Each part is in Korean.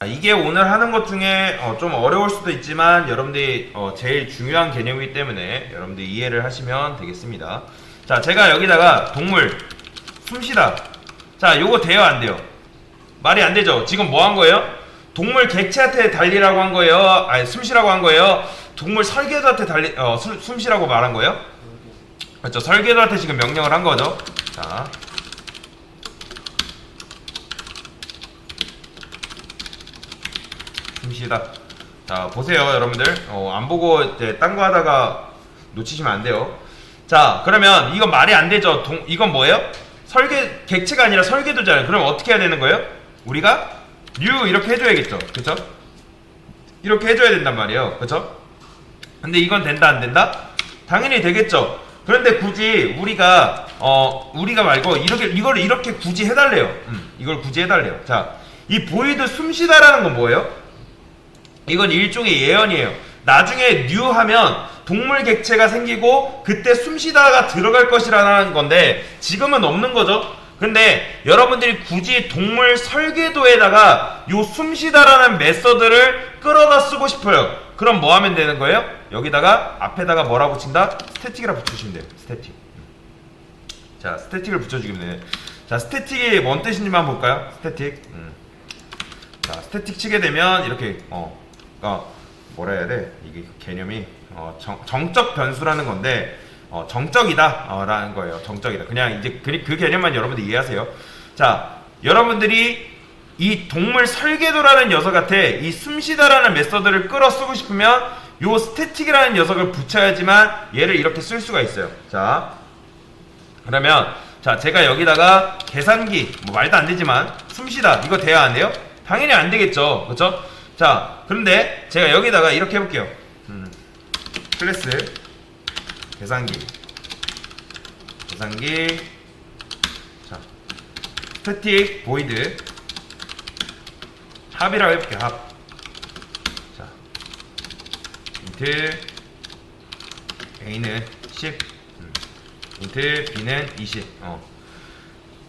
이게 오늘 하는 것 중에 좀 어려울 수도 있지만 여러분들이 제일 중요한 개념이기 때문에 여러분들이 이해를 하시면 되겠습니다. 자, 제가 여기다가 동물 숨쉬다, 자 요거 돼요 안 돼요? 말이 안 되죠. 지금 뭐 한 거예요? 동물 객체한테 달리라고 한 거예요? 아니 숨쉬라고 한 거예요? 동물 설계도한테 숨쉬라고 말한 거예요? 그렇죠. 설계도한테 지금 명령을 한 거죠. 자, 숨쉬다. 자, 보세요 여러분들. 안 보고 이제 딴 거 하다가 놓치시면 안 돼요. 자, 그러면 이건 말이 안 되죠. 이건 뭐예요? 객체가 아니라 설계도잖아요. 그럼 어떻게 해야 되는 거예요? 우리가 new 이렇게 해줘야겠죠. 그쵸? 이렇게 해줘야 된단 말이에요. 그쵸? 근데 이건 된다 안 된다? 당연히 되겠죠. 그런데 굳이 우리가 말고 이걸 이렇게 굳이 해달래요. 이걸 굳이 해달래요. 자, 이 void 숨쉬다라는 건 뭐예요? 이건 일종의 예언이에요. 나중에 new 하면 동물 객체가 생기고 그때 숨쉬다가 들어갈 것이라는 건데 지금은 없는 거죠. 근데 여러분들이 굳이 동물 설계도에다가 요 숨쉬다라는 메서드를 끌어다 쓰고 싶어요. 그럼 뭐 하면 되는 거예요? 여기다가 앞에다가 뭐라 붙인다? 스태틱이라 붙이시면 돼요. 스태틱. 자, 스태틱을 붙여주기면 돼요. 자, 스태틱이 뭔 뜻인지만 볼까요? 스태틱. 자, 스태틱 치게 되면 이렇게 그러니까 뭐라 해야 돼? 이게 개념이 정적 변수라는 건데 정적이다 라는 거예요. 정적이다. 그냥 이제 그 개념만 여러분들 이해하세요. 자, 여러분들이 이 동물 설계도라는 녀석한테 이 숨쉬다라는 메서드를 끌어 쓰고 싶으면 요 스태틱이라는 녀석을 붙여야지만 얘를 이렇게 쓸 수가 있어요. 자, 그러면 자, 제가 여기다가 계산기 뭐 말도 안 되지만 숨쉬다 이거 돼야 안 돼요? 당연히 안 되겠죠. 그렇죠? 자, 그런데 제가 여기다가 이렇게 해볼게요. 클래스 계산기 자, 스태틱 보이드 합이라고 해볼게요. 합. 자, 인트 A는 10, 인트 B는 20.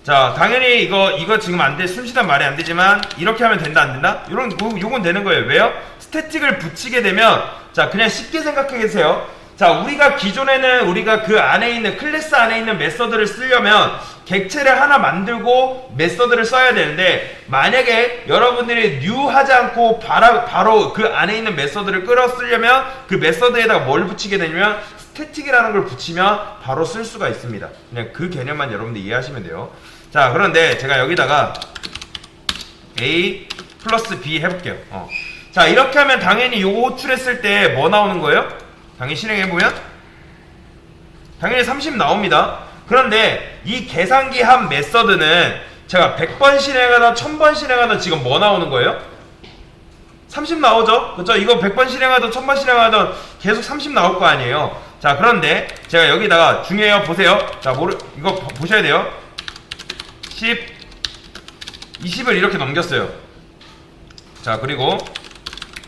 자, 당연히 이거 지금 안 돼. 숨쉬다 말이 안 되지만 이렇게 하면 된다 안 된다? 요건 되는 거예요. 왜요? 스태틱을 붙이게 되면 자, 그냥 쉽게 생각해 계세요. 자, 우리가 기존에는 우리가 그 안에 있는 클래스 안에 있는 메서드를 쓰려면 객체를 하나 만들고 메서드를 써야 되는데 만약에 여러분들이 new 하지 않고 바로 그 안에 있는 메서드를 끌어 쓰려면 그 메서드에다가 뭘 붙이게 되냐면 스태틱이라는 걸 붙이면 바로 쓸 수가 있습니다. 그냥 그 개념만 여러분들 이해하시면 돼요. 자, 그런데 제가 여기다가 A 플러스 B 해볼게요. 자, 이렇게 하면 당연히 요거 호출했을 때 뭐 나오는 거예요? 당연히 실행해보면 당연히 30 나옵니다. 그런데 이 계산기 합 메서드는 제가 100번 실행하든 1000번 실행하든 지금 뭐 나오는 거예요? 30 나오죠? 그쵸? 이거 100번 실행하든 1000번 실행하든 계속 30 나올 거 아니에요. 자, 그런데 제가 여기다가 중요해요. 보세요. 자, 이거 보셔야 돼요. 10, 20을 이렇게 넘겼어요. 자, 그리고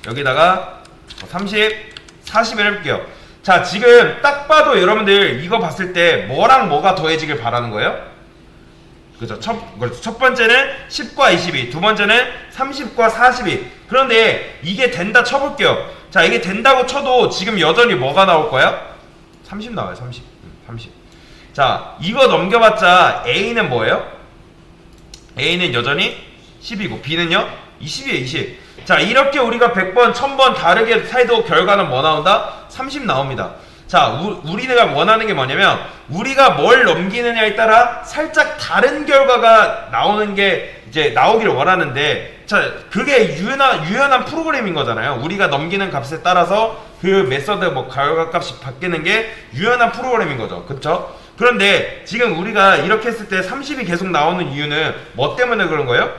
여기다가 30, 40을 해볼게요. 자, 지금 딱 봐도 여러분들 이거 봤을 때 뭐랑 뭐가 더해지길 바라는 거예요? 그죠? 첫 번째는 10과 22, 두 번째는 30과 42. 그런데 이게 된다 쳐볼게요. 자, 이게 된다고 쳐도 지금 여전히 뭐가 나올 거야? 30 나와요. 30. 자, 이거 넘겨봤자 A는 뭐예요? A는 여전히 10이고 B는요? 20이에요. 20. 자, 이렇게 우리가 100번, 1000번 다르게 해도 결과는 뭐 나온다? 30 나옵니다. 자, 우리가 원하는 게 뭐냐면 우리가 뭘 넘기느냐에 따라 살짝 다른 결과가 나오는 게 이제 나오기를 원하는데, 자, 그게 유연한 프로그램인 거잖아요. 우리가 넘기는 값에 따라서 그 메서드 결과 값이 바뀌는 게 유연한 프로그램인 거죠. 그쵸? 그런데 지금 우리가 이렇게 했을 때 30이 계속 나오는 이유는 뭐 때문에 그런 거예요?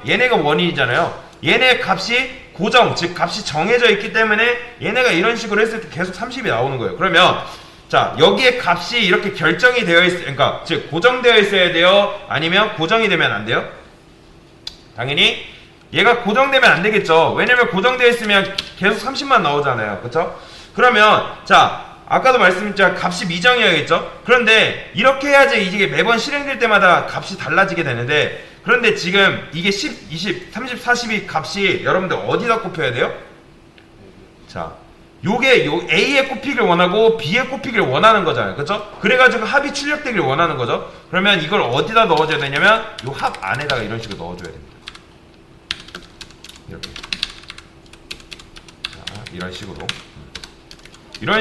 얘네가 원인이잖아요. 얘네 값이 고정, 즉 값이 정해져 있기 때문에 얘네가 이런 식으로 했을 때 계속 30이 나오는 거예요. 그러면 자, 여기에 값이 이렇게 결정이 되어 그러니까 즉 고정되어 있어야 돼요? 아니면 고정이 되면 안 돼요? 당연히 얘가 고정되면 안 되겠죠. 왜냐면 고정되어 있으면 계속 30만 나오잖아요. 그쵸? 그러면 자, 아까도 말씀드렸지만 값이 미정이어야겠죠. 그런데 이렇게 해야지 이게 매번 실행될 때마다 값이 달라지게 되는데, 그런데 지금 이게 10, 20, 30, 40이 값이 여러분들 어디다 꼽혀야 돼요? 자, 요게 요 A에 꼽히길 원하고 B에 꼽히길 원하는 거잖아요. 그쵸? 그래가지고 합이 출력되길 원하는 거죠. 그러면 이걸 어디다 넣어줘야 되냐면 요 합 안에다가 이런 식으로 넣어줘야 됩니다. 이렇게. 자, 이런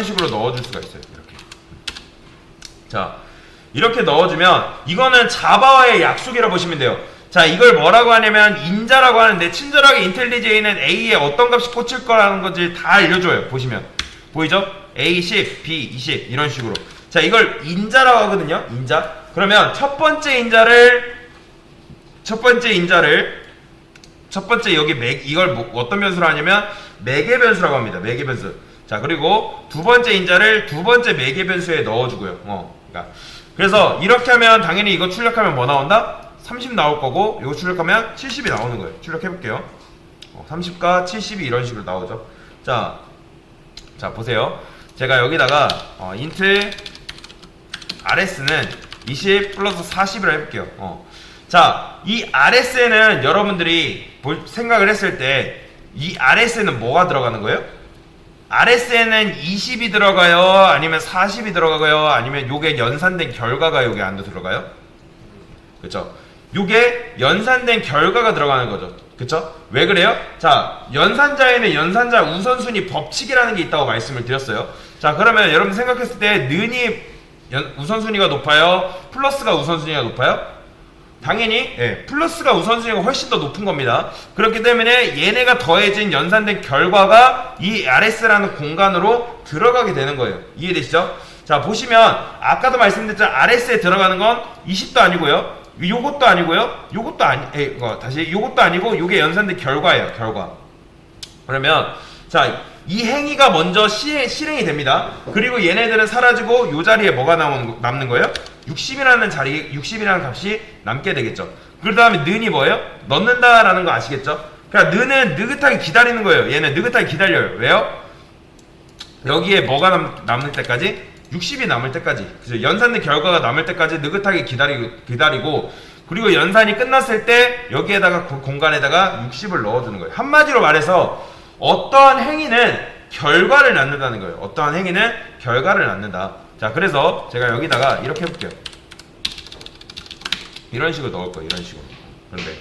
식으로 넣어줄 수가 있어요. 이렇게. 자, 이렇게 넣어주면 이거는 자바와의 약속이라고 보시면 돼요. 자, 이걸 뭐라고 하냐면 인자라고 하는데 친절하게 인텔리제이는 A에 어떤 값이 꽂힐 거라는 건지 다 알려줘요. 보시면 보이죠? A 10, B 20 이런 식으로. 자, 이걸 인자라고 하거든요. 인자. 그러면 첫 번째 여기 이걸 어떤 변수로 하냐면 매개 변수라고 합니다. 매개 변수. 자, 그리고 두 번째 인자를 두 번째 매개 변수에 넣어주고요. 그러니까 그래서 이렇게 하면 당연히 이거 출력하면 뭐 나온다? 30 나올 거고 이거 출력하면 70이 나오는 거예요. 출력해 볼게요. 30과 70이 이런 식으로 나오죠. 자 보세요. 제가 여기다가 int rs는 20 플러스 40이라 해볼게요. 자, 이 rs에는 여러분들이 생각을 했을 때 이 rs에는 뭐가 들어가는 거예요? rs에는 20이 들어가요? 아니면 40이 들어가요? 아니면 요게 연산된 결과가 요게 안에 들어가요? 그쵸? 요게 연산된 결과가 들어가는 거죠. 그쵸? 왜 그래요? 자, 연산자에는 연산자 우선순위 법칙이라는 게 있다고 말씀을 드렸어요. 자, 그러면 여러분 생각했을 때 는이 우선순위가 높아요? 플러스가 우선순위가 높아요? 당연히 플러스가 우선순위가 훨씬 더 높은 겁니다. 그렇기 때문에 얘네가 더해진 연산된 결과가 이 RS라는 공간으로 들어가게 되는 거예요. 이해되시죠? 자, 보시면 아까도 말씀드렸지만 RS에 들어가는 건 20도 아니고요, 요것도 아니고요, 요것도 요것도 아니고 요게 연산된 결과예요. 결과. 그러면 자, 이 행위가 먼저 실행이 됩니다. 그리고 얘네들은 사라지고 요 자리에 뭐가 남는 거예요? 60이라는 값이 남게 되겠죠. 그 다음에 는이 뭐예요? 넣는다라는 거 아시겠죠? 그러니까 는은 느긋하게 기다리는 거예요. 얘는 느긋하게 기다려요. 왜요? 여기에 뭐가 남을 때까지? 60이 남을 때까지. 그죠? 연산된 결과가 남을 때까지 느긋하게 기다리고 그리고 연산이 끝났을 때 여기에다가 공간에다가 60을 넣어주는 거예요. 한마디로 말해서 어떠한 행위는 결과를 낳는다는 거예요. 어떠한 행위는 결과를 낳는다. 자, 그래서 제가 여기다가 이렇게 해볼게요. 이런 식으로 넣을 거예요. 이런 식으로. 그런데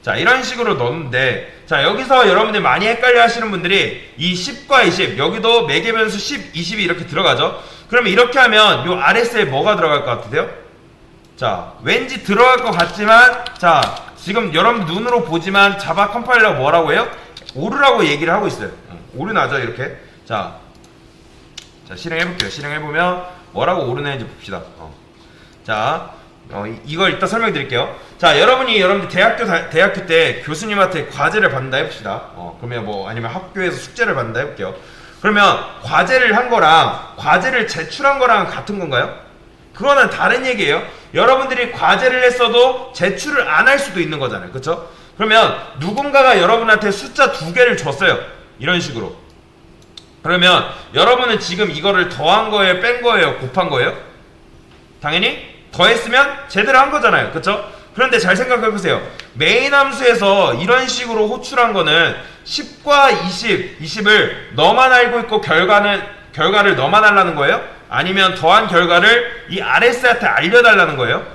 자, 이런 식으로 넣는데, 자, 여기서 여러분들이 많이 헷갈려 하시는 분들이 이 10과 20, 여기도 매개변수 10, 20이 이렇게 들어가죠. 그러면 이렇게 하면 요 RS에 뭐가 들어갈 것 같으세요? 자, 왠지 들어갈 것 같지만, 자, 지금 여러분 눈으로 보지만 자바 컴파일러가 뭐라고 해요? 오르라고 얘기를 하고 있어요. 오르 나죠, 이렇게. 자, 실행해볼게요. 실행해보면 뭐라고 오르는지 봅시다. 자, 이걸 이따 설명드릴게요. 자, 여러분들 대학교 때 교수님한테 과제를 받는다 해봅시다. 그러면 뭐, 아니면 학교에서 숙제를 받는다 해볼게요. 그러면 과제를 한 거랑 과제를 제출한 거랑 같은 건가요? 그거는 다른 얘기예요. 여러분들이 과제를 했어도 제출을 안 할 수도 있는 거잖아요. 그쵸? 그러면 누군가가 여러분한테 숫자 2개를 줬어요. 이런 식으로. 그러면 여러분은 지금 이거를 더한 거예요? 뺀 거예요? 곱한 거예요? 당연히 더했으면 제대로 한 거잖아요. 그쵸? 그런데 잘 생각해보세요. 메인 함수에서 이런 식으로 호출한 거는 10과 20을 너만 알고 있고 결과를 너만 알라는 거예요? 아니면 더한 결과를 이 RS한테 알려달라는 거예요?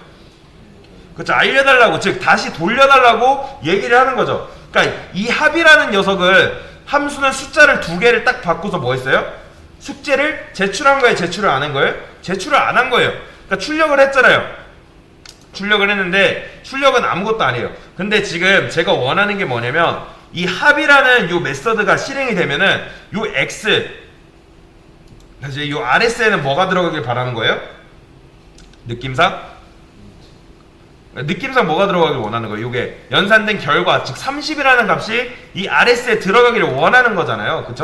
그쵸? 알려달라고, 즉 다시 돌려달라고 얘기를 하는 거죠. 그러니까 이 합이라는 녀석을, 함수는 숫자를 2개를 딱 바꿔서 뭐 했어요? 숙제를 제출한 거예요? 제출을 안 한 거예요? 제출을 안 한 거예요. 그러니까 출력을 했잖아요. 출력을 했는데 출력은 아무것도 아니에요. 근데 지금 제가 원하는 게 뭐냐면 이 합이라는 요 메서드가 실행이 되면은 요 x, 사실 요 RS에는 뭐가 들어가길 바라는 거예요? 느낌상 뭐가 들어가길 원하는 거예요? 요게 연산된 결과, 즉 30이라는 값이 이 RS에 들어가기를 원하는 거잖아요. 그쵸?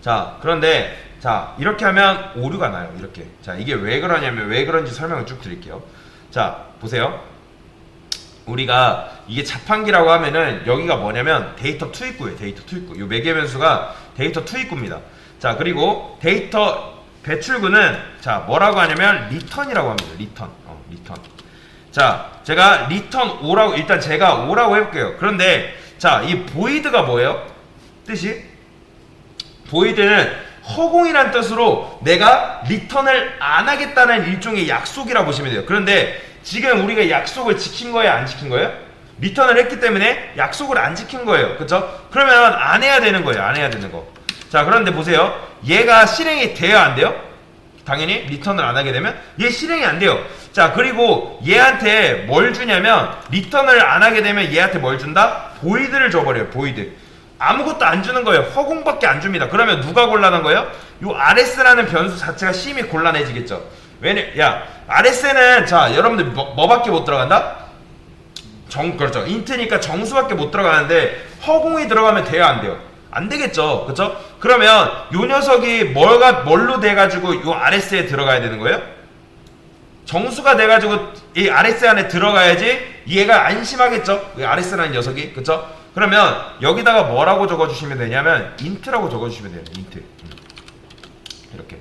자, 그런데 자, 이렇게 하면 오류가 나요. 이렇게. 자, 이게 왜 그러냐면, 왜 그런지 설명을 쭉 드릴게요. 자, 보세요. 우리가 이게 자판기라고 하면은 여기가 뭐냐면 데이터 투입구예요. 데이터 투입구. 요 매개변수가 데이터 투입구입니다. 자, 그리고 데이터 배출구는 자 뭐라고 하냐면 리턴이라고 합니다. 리턴. 리턴. 자 제가 리턴 5라고 일단 제가 5라고 해볼게요. 그런데 자 이 보이드가 뭐예요? 뜻이? 보이드는 허공이란 뜻으로 내가 리턴을 안 하겠다는 일종의 약속이라 보시면 돼요. 그런데 지금 우리가 약속을 지킨 거예요, 안 지킨 거예요? 리턴을 했기 때문에 약속을 안 지킨 거예요. 그쵸? 그러면 안 해야 되는 거예요. 안 해야 되는 거. 자 그런데 보세요. 얘가 실행이 돼요, 안 돼요? 당연히 리턴을 안 하게 되면 얘 실행이 안 돼요. 자 그리고 얘한테 뭘 주냐면 리턴을 안 하게 되면 얘한테 뭘 준다? 보이드를 줘버려요. 보이드. 아무것도 안 주는 거예요. 허공밖에 안 줍니다. 그러면 누가 곤란한 거예요? 요 RS라는 변수 자체가 심히 곤란해지겠죠. RS는 자 여러분들 뭐밖에 못 들어간다? 그렇죠. 인트니까 정수밖에 못 들어가는데 허공이 들어가면 돼요, 안 돼요? 안 되겠죠. 그렇죠? 그러면 요 녀석이 뭘로 돼가지고 요 RS에 들어가야 되는 거예요? 정수가 돼가지고 이 RS 안에 들어가야지 얘가 안심하겠죠. 이 RS라는 녀석이. 그렇죠? 그러면 여기다가 뭐라고 적어주시면 되냐면 인트라고 적어주시면 돼요. 인트. 이렇게.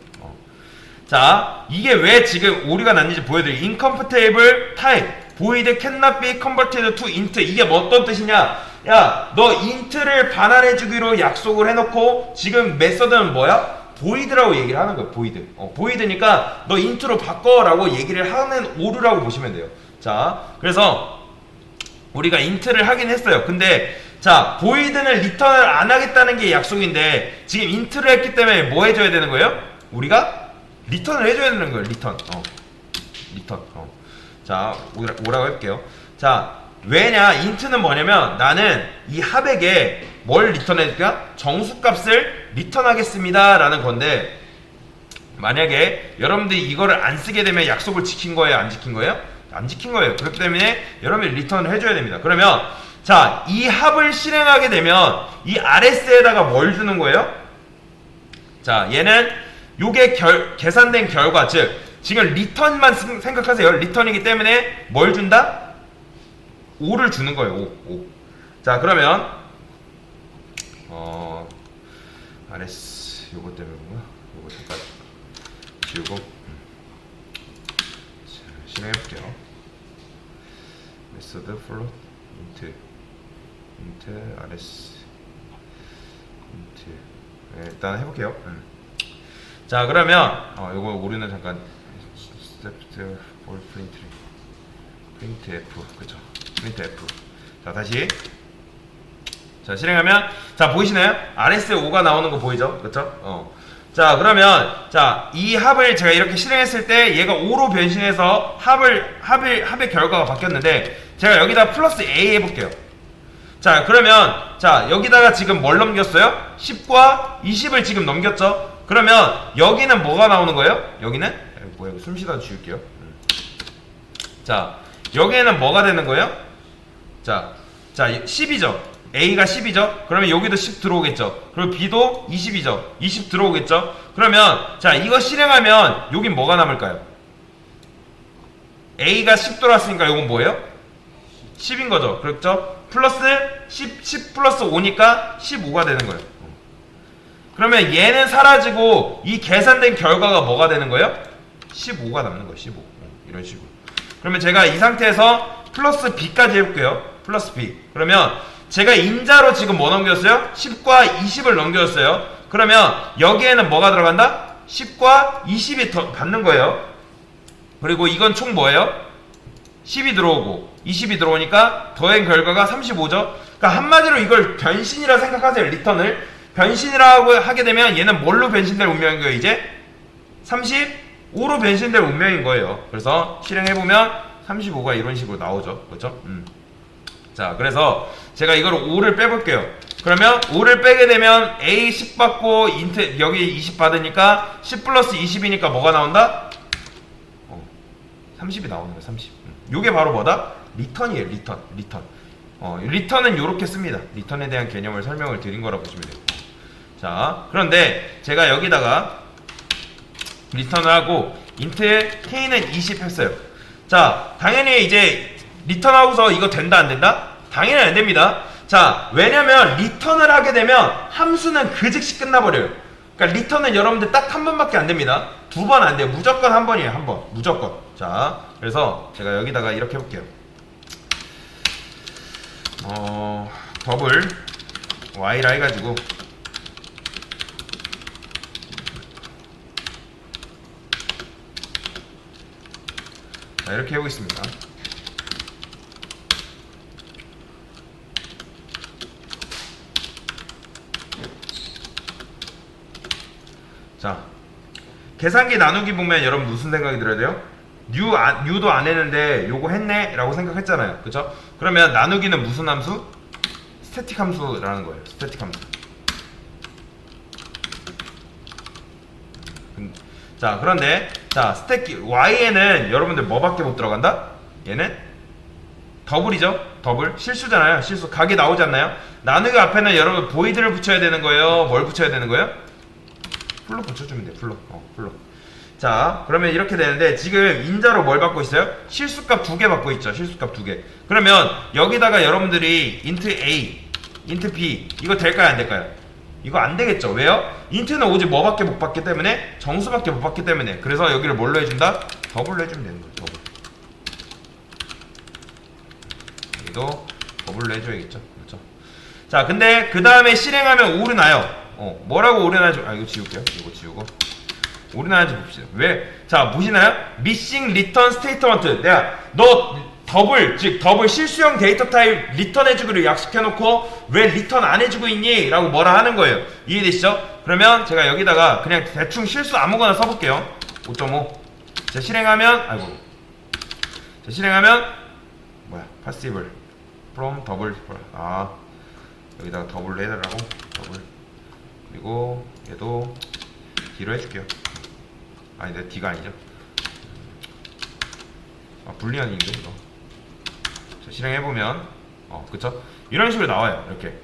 자 이게 왜 지금 오류가 났는지 보여드릴게요. incompatible type void cannot be converted to int. 이게 뭐 어떤 뜻이냐? 야 너 int를 반환해주기로 약속을 해놓고 지금 메서드는 뭐야? void라고 얘기를 하는 거예요. void. void니까 너 int로 바꿔라고 얘기를 하는 오류라고 보시면 돼요. 자 그래서 우리가 int를 하긴 했어요. 근데 자 void는 리턴을 안 하겠다는 게 약속인데 지금 int를 했기 때문에 뭐 해줘야 되는 거예요? 우리가 리턴을 해줘야 되는 거예요. 리턴. 리턴. 자 오라고 해볼게요. 자 왜냐? int는 뭐냐면 나는 이 합에게 뭘 리턴해줄까? 정수값을 리턴하겠습니다 라는 건데 만약에 여러분들이 이거를 안 쓰게 되면 약속을 지킨 거예요? 안 지킨 거예요? 안 지킨 거예요. 그렇기 때문에 여러분들이 리턴을 해줘야 됩니다. 그러면 자 이 합을 실행하게 되면 이 RS에다가 뭘 주는 거예요? 자 얘는 요게 계산된 결과 즉 지금 리턴만 생각하세요. 리턴이기 때문에 뭘 준다? 5를 주는 거예요. 5. 자 그러면 RS 요거 때문에 그런가? 요거 잠깐 지우고 자, 실행해볼게요. 메소드 플롯 int RS int 네, 일단 해볼게요. 자 그러면 요거 우리는 잠깐 스텝 볼 프린트 F 그쵸? 프린트 F. 자 다시 자 실행하면 자 보이시나요? RS에 5가 나오는 거 보이죠? 그쵸? 자 그러면 자 이 합을 제가 이렇게 실행했을 때 얘가 5로 변신해서 합의 결과가 바뀌었는데 제가 여기다 플러스 A 해볼게요. 자 그러면 자 여기다가 지금 뭘 넘겼어요? 10과 20을 지금 넘겼죠? 그러면 여기는 뭐가 나오는 거예요? 여기는 뭐야 숨쉬다 지울게요. 자 여기에는 뭐가 되는 거예요? 자 10이죠. A가 10이죠. 그러면 여기도 10 들어오겠죠. 그리고 B도 20이죠. 20 들어오겠죠. 그러면 자 이거 실행하면 여긴 뭐가 남을까요? A가 10 들어왔으니까 이건 뭐예요? 10인 거죠. 그렇죠? 플러스 10 플러스 5니까 15가 되는 거예요. 그러면 얘는 사라지고 이 계산된 결과가 뭐가 되는 거예요? 15가 남는 거예요. 15. 이런 식으로. 그러면 제가 이 상태에서 플러스 B까지 해볼게요. 플러스 B. 그러면 제가 인자로 지금 뭐 넘겼어요? 10과 20을 넘겼어요. 그러면 여기에는 뭐가 들어간다? 10과 20이 더 받는 거예요. 그리고 이건 총 뭐예요? 10이 들어오고 20이 들어오니까 더한 결과가 35죠. 그러니까 한마디로 이걸 변신이라 생각하세요. 리턴을 변신이라고 하게 되면 얘는 뭘로 변신될 운명인 거예요? 이제 35로 변신될 운명인 거예요. 그래서 실행해보면 35가 이런 식으로 나오죠. 그렇죠? 자 그래서 제가 이걸 5를 빼볼게요. 그러면 5를 빼게 되면 A 10 받고 인트 여기 20 받으니까 10 플러스 20이니까 뭐가 나온다? 30이 나오는 거예요. 30. 요게 바로 뭐다? 리턴이에요. 리턴. 리턴은 요렇게 씁니다. 리턴에 대한 개념을 설명을 드린 거라고 보시면 돼요. 자 그런데 제가 여기다가 리턴을 하고 int k는 20 했어요. 자 당연히 이제 리턴하고서 이거 된다 안 된다? 당연히 안 됩니다. 자 왜냐면 리턴을 하게 되면 함수는 그 즉시 끝나버려요. 그러니까 리턴은 여러분들 딱 한 번밖에 안 됩니다. 두 번 안 돼요. 무조건 한 번이에요. 한 번. 무조건. 자, 그래서 제가 여기다가 이렇게 해볼게요. 더블 Y라 해가지고 자, 이렇게 해보겠습니다. 자, 계산기 나누기 보면 여러분 무슨 생각이 들어야 돼요? 뉴도 안 했는데 요거 했네? 라고 생각했잖아요. 그쵸? 그러면 나누기는 무슨 함수? 스태틱 함수라는 거예요. 스태틱 함수. 자, 그런데 자, 스태틱 Y에는 여러분들 뭐밖에 못 들어간다? 얘는 더블이죠? 더블. 실수잖아요. 실수. 각이 나오지 않나요? 나누기 앞에는 여러분 보이드를 붙여야 되는 거예요? 뭘 붙여야 되는 거예요? 풀로 붙여주면 돼요. 풀로. 풀로. 자, 그러면 이렇게 되는데 지금 인자로 뭘 받고 있어요? 실수값 2개 받고 있죠. 실수값 2개. 그러면 여기다가 여러분들이 int a, int b 이거 될까요? 안 될까요? 이거 안 되겠죠. 왜요? 인트는 오직 뭐밖에 못 받기 때문에 정수밖에 못 받기 때문에. 그래서 여기를 뭘로 해준다? 더블로 해주면 되는 거예요. 더블. 여기도 더블로 해줘야겠죠. 그렇죠? 자, 근데 그 다음에 실행하면 오류 나요. 뭐라고 오류 나죠? 아, 이거 지울게요. 이거 지우고. 오류 나는지 봅시다. 왜? 자, 보시나요? missing return statement. 내가 너 더블, 즉 더블 실수형 데이터 타입 리턴 해주기로 약속해놓고 왜 리턴 안 해주고 있니? 라고 뭐라 하는 거예요. 이해되시죠? 그러면 제가 여기다가 그냥 대충 실수 아무거나 써볼게요. 5.5. 자, 실행하면 아이고. 자, 실행하면 뭐야? passive from 더블. 아, 여기다가 더블로 해달라고. 더블. 그리고 얘도 D로 해줄게요. 아니, 내 D가 아니죠. 아, 불리언인데 이거. 자, 실행해보면 그쵸? 이런 식으로 나와요. 이렇게.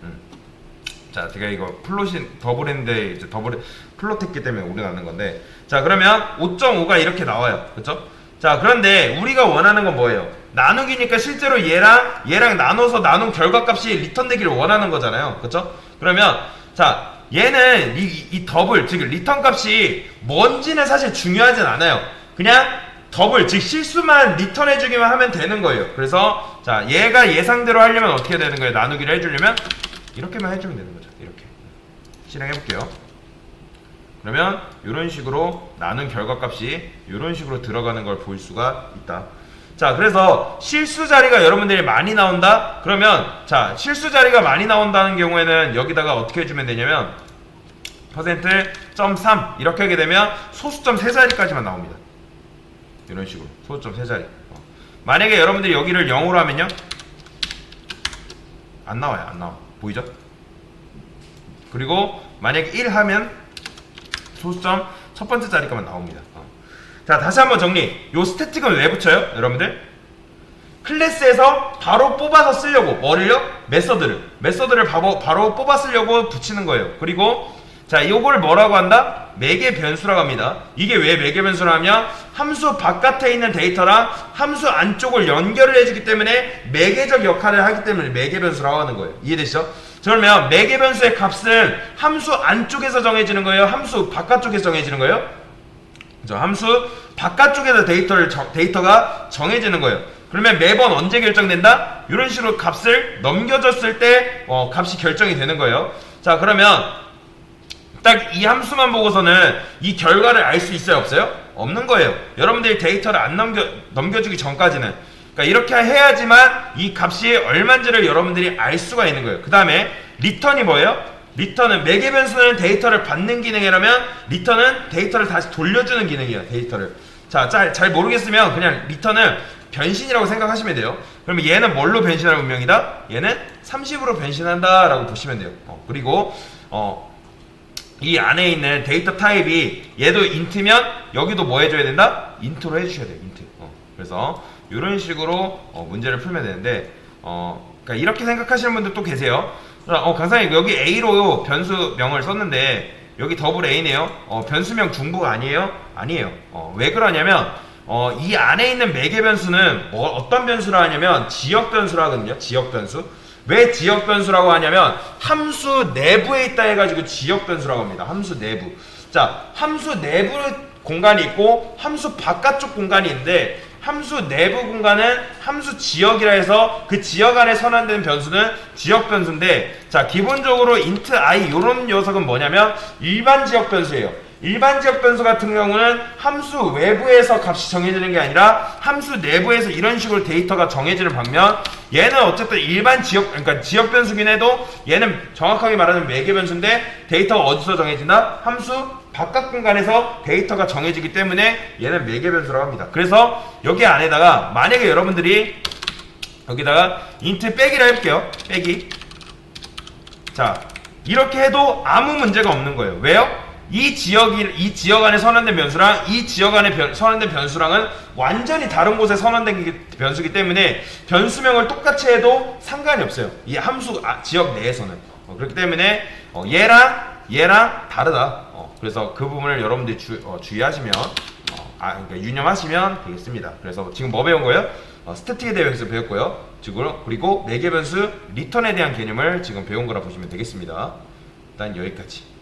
자, 제가 이거 플롯이 더블인데 이제 더블 플롯 했기 때문에 오류 나는 건데, 자, 그러면 5.5가 이렇게 나와요. 그쵸? 자, 그런데 우리가 원하는 건 뭐예요? 나누기니까 실제로 얘랑 나눠서 나눈 결과값이 리턴되기를 원하는 거잖아요. 그쵸? 그러면 자, 얘는 이 더블, 즉 리턴 값이 뭔지는 사실 중요하진 않아요. 그냥 더블, 즉 실수만 리턴해주기만 하면 되는 거예요. 그래서 자, 얘가 예상대로 하려면 어떻게 되는 거예요? 나누기를 해주려면 이렇게만 해주면 되는 거죠. 이렇게 실행해볼게요. 그러면 이런 식으로 나눈 결과값이 이런 식으로 들어가는 걸 볼 수가 있다. 자, 그래서 실수 자리가 여러분들이 많이 나온다? 그러면 자, 실수 자리가 많이 나온다는 경우에는 여기다가 어떻게 해주면 되냐면 %.3 이렇게 하게 되면 소수점 3자리까지만 나옵니다. 이런 식으로 소수점 3자리. 만약에 여러분들이 여기를 0으로 하면요, 안 나와요. 안 나와. 보이죠? 그리고 만약에 1 하면 소수점 첫 번째 자리까만 나옵니다. 자, 다시 한번 정리. 요 스태틱은 왜 붙여요? 여러분들 클래스에서 바로 뽑아서 쓰려고. 뭐를요? 메서드를 바로 뽑아 쓰려고 붙이는 거예요. 그리고 자, 요걸 뭐라고 한다? 매개 변수라고 합니다. 이게 왜 매개 변수라 하면 함수 바깥에 있는 데이터랑 함수 안쪽을 연결을 해주기 때문에 매개적 역할을 하기 때문에 매개 변수라고 하는 거예요. 이해되시죠? 그러면 매개 변수의 값은 함수 안쪽에서 정해지는 거예요? 함수 바깥쪽에서 정해지는 거예요? 그죠? 함수 바깥쪽에서 데이터가 정해지는 거예요. 그러면 매번 언제 결정된다? 이런 식으로 값을 넘겨줬을 때 값이 결정이 되는 거예요. 자, 그러면 딱 이 함수만 보고서는 이 결과를 알 수 있어요? 없어요? 없는 거예요. 여러분들이 데이터를 안 넘겨주기 전까지는. 그러니까 이렇게 해야지만 이 값이 얼마인지를 여러분들이 알 수가 있는 거예요. 그 다음에 리턴이 뭐예요? 리턴은 매개 변수는 데이터를 받는 기능이라면 리턴은 데이터를 다시 돌려주는 기능이에요. 데이터를. 자, 잘 모르겠으면 그냥 리턴은 변신이라고 생각하시면 돼요. 그러면 얘는 뭘로 변신할 운명이다? 얘는 30으로 변신한다 라고 보시면 돼요. 그리고 이 안에 있는 데이터 타입이 얘도 인트면 여기도 뭐 해줘야 된다? 인트로 해주셔야 돼요. 인트. 그래서 이런 식으로 문제를 풀면 되는데 그러니까 이렇게 생각하시는 분들 또 계세요. 강사님 여기 A로 변수명을 썼는데 여기 더블 A네요. 변수명 중보가 아니에요? 아니에요. 왜 그러냐면 이 안에 있는 매개 변수는 어떤 변수라 하냐면 지역 변수라 하거든요. 지역 변수. 왜 지역 변수라고 하냐면 함수 내부에 있다 해가지고 지역 변수라고 합니다. 함수 내부. 자, 함수 내부 공간이 있고 함수 바깥쪽 공간이 있는데 함수 내부 공간은 함수 지역이라 해서 그 지역 안에 선언된 변수는 지역 변수인데, 자, 기본적으로 int i 요런 녀석은 뭐냐면 일반 지역 변수예요. 일반 지역 변수 같은 경우는 함수 외부에서 값이 정해지는 게 아니라 함수 내부에서 이런 식으로 데이터가 정해지는 반면, 얘는 어쨌든 일반 지역, 그러니까 지역 변수긴 해도 얘는 정확하게 말하면 매개 변수인데 데이터가 어디서 정해진다? 함수 바깥 공간에서 데이터가 정해지기 때문에 얘는 매개 변수라고 합니다. 그래서 여기 안에다가 만약에 여러분들이 여기다가 int 빼기라 해볼게요. 빼기. 자, 이렇게 해도 아무 문제가 없는 거예요. 왜요? 이 지역 안에 선언된 변수랑 이 지역 안에 선언된 변수랑은 완전히 다른 곳에 선언된 변수이기 때문에 변수명을 똑같이 해도 상관이 없어요. 이 함수 지역 내에서는. 그렇기 때문에 얘랑 다르다. 그래서 그 부분을 여러분들이 주의하시면 그러니까 유념하시면 되겠습니다. 그래서 지금 뭐 배운 거예요? 스태틱에 대해서 배웠고요. 그리고 매개 변수 리턴에 대한 개념을 지금 배운 거라 보시면 되겠습니다. 일단 여기까지.